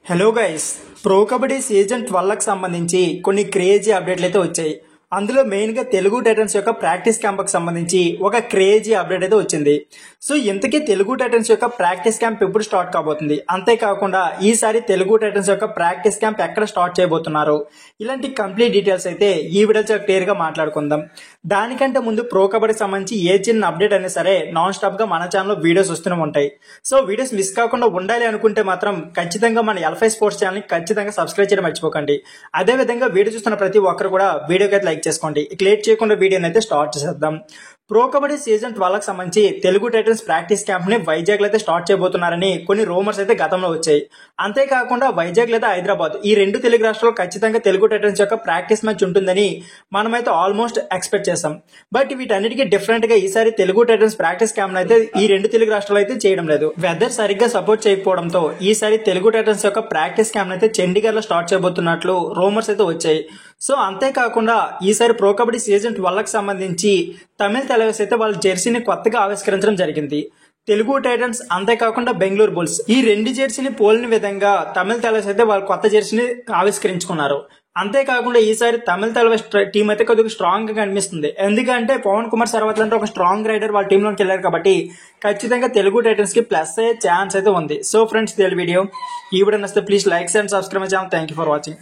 Hello guys, pro kabaddi season 12 కి సంబంధించి కొన్ని క్రేజీ అప్డేట్లు అయితే వచ్చాయి. అందులో మెయిన్ గా తెలుగు టైటన్స్ యొక్క ప్రాక్టీస్ క్యాంప్ కి సంబంధించి ఒక క్రేజీ అప్డేట్ అయితే వచ్చింది. సో ఇంతకీ తెలుగు టైటన్స్ యొక్క ప్రాక్టీస్ క్యాంప్ ఎప్పుడు స్టార్ట్ కాబోతుంది, అంతేకాకుండా ఈసారి తెలుగు టైటన్స్ యొక్క ప్రాక్టీస్ క్యాంప్ ఎక్కడ స్టార్ట్ చేయబోతున్నారు, ఇలాంటి కంప్లీట్ డీటెయిల్స్ అయితే ఈ వీడియో చాలా క్లియర్ గా మాట్లాడుకుందాం. దానికంటే ముందు ప్రో కబడ్డీ సంబంధించి ఏ చిన్న అప్డేట్ అయినా సరే నాన్ స్టాప్ గా మన ఛానల్లో వీడియోస్ వస్తూనే ఉంటాయి. సో వీడియోస్ మిస్ కాకుండా ఉండాలి అనుకుంటే మాత్రం ఖచ్చితంగా మన ఎల్ఫై స్పోర్ట్స్ ఛానల్ ని ఖచ్చితంగా సబ్స్క్రైబ్ చేయడం మర్చిపోకండి. అదే విధంగా వీడియో చూస్తున్న ప్రతి ఒక్కరు కూడా వీడియోకి అయితే లైక్ చేసుకోండి. ఇక లేట్ చేయకుండా వీడియోని అయితే స్టార్ట్ చేసేద్దాం. ప్రో కబడ్డీ సీజన్ 12 కి సంబంధించి తెలుగు టైటన్స్ ప్రాక్టీస్ క్యాంప్ ని వైజాగ్ లో అయితే స్టార్ట్ చేయబోతున్నారని కొన్ని రూమర్స్ అయితే గతంలో వచ్చాయి. అంతేకాకుండా వైజాగ్ లేదా హైదరాబాద్ ఈ రెండు తెలుగు రాష్ట్రాల్లో ఖచ్చితంగా తెలుగు టైటన్స్ యొక్క ప్రాక్టీస్ మ్యాచ్ ఉంటుందని మనమైతే ఆల్మోస్ట్ ఎక్స్పెక్ట్ చేసాం. బట్ వీటన్నిటికీ డిఫరెంట్ గా ఈసారి తెలుగు టైటన్స్ ప్రాక్టీస్ క్యాంప్ అయితే ఈ రెండు తెలుగు రాష్ట్రాలు అయితే చేయడం లేదు. వెదర్ సరిగ్గా సపోర్ట్ చేయకపోవడంతో ఈసారి తెలుగు టైటన్స్ యొక్క ప్రాక్టీస్ క్యాంప్ అయితే చండీగఢ్ లో స్టార్ట్ చేయబోతున్నట్లు రూమర్స్ అయితే వచ్చాయి. సో అంతేకాకుండా ఈసారి ప్రో కబడ్డీ సీజన్ 12 కి సంబంధించి తమిళ టెలివిజన్ అయితే వాళ్ళ జెర్సీని కొత్తగా ఆవిష్కరించడం జరిగింది. తెలుగు టైటన్స్ అంతేకాకుండా బెంగళూరు బుల్స్ ఈ రెండు జెర్సీని పోలిన విధంగా తమిళ టెలివిజన్ అయితే వాళ్ళ కొత్త జెర్సీని ఆవిష్కరించుకున్నారు. అంతేకాకుండా ఈసారి తమిళ టెలివిజన్ టీం అయితే కొద్దిగా స్ట్రాంగ్ గా కనిపిస్తుంది. ఎందుకంటే పవన్ కుమార్ సర్వత్ అంటే ఒక స్ట్రాంగ్ రైడర్ వాళ్ళ టీంలోకి వెళ్ళారు కాబట్టి ఖచ్చితంగా తెలుగు టైటన్స్ కి ప్లస్ అయ్యే ఛాన్స్ అయితే ఉంది. సో ఫ్రెండ్స్, వీడియో ఈ వీడియో నచ్చితే please like and subscribe my channel. Thank you for watching.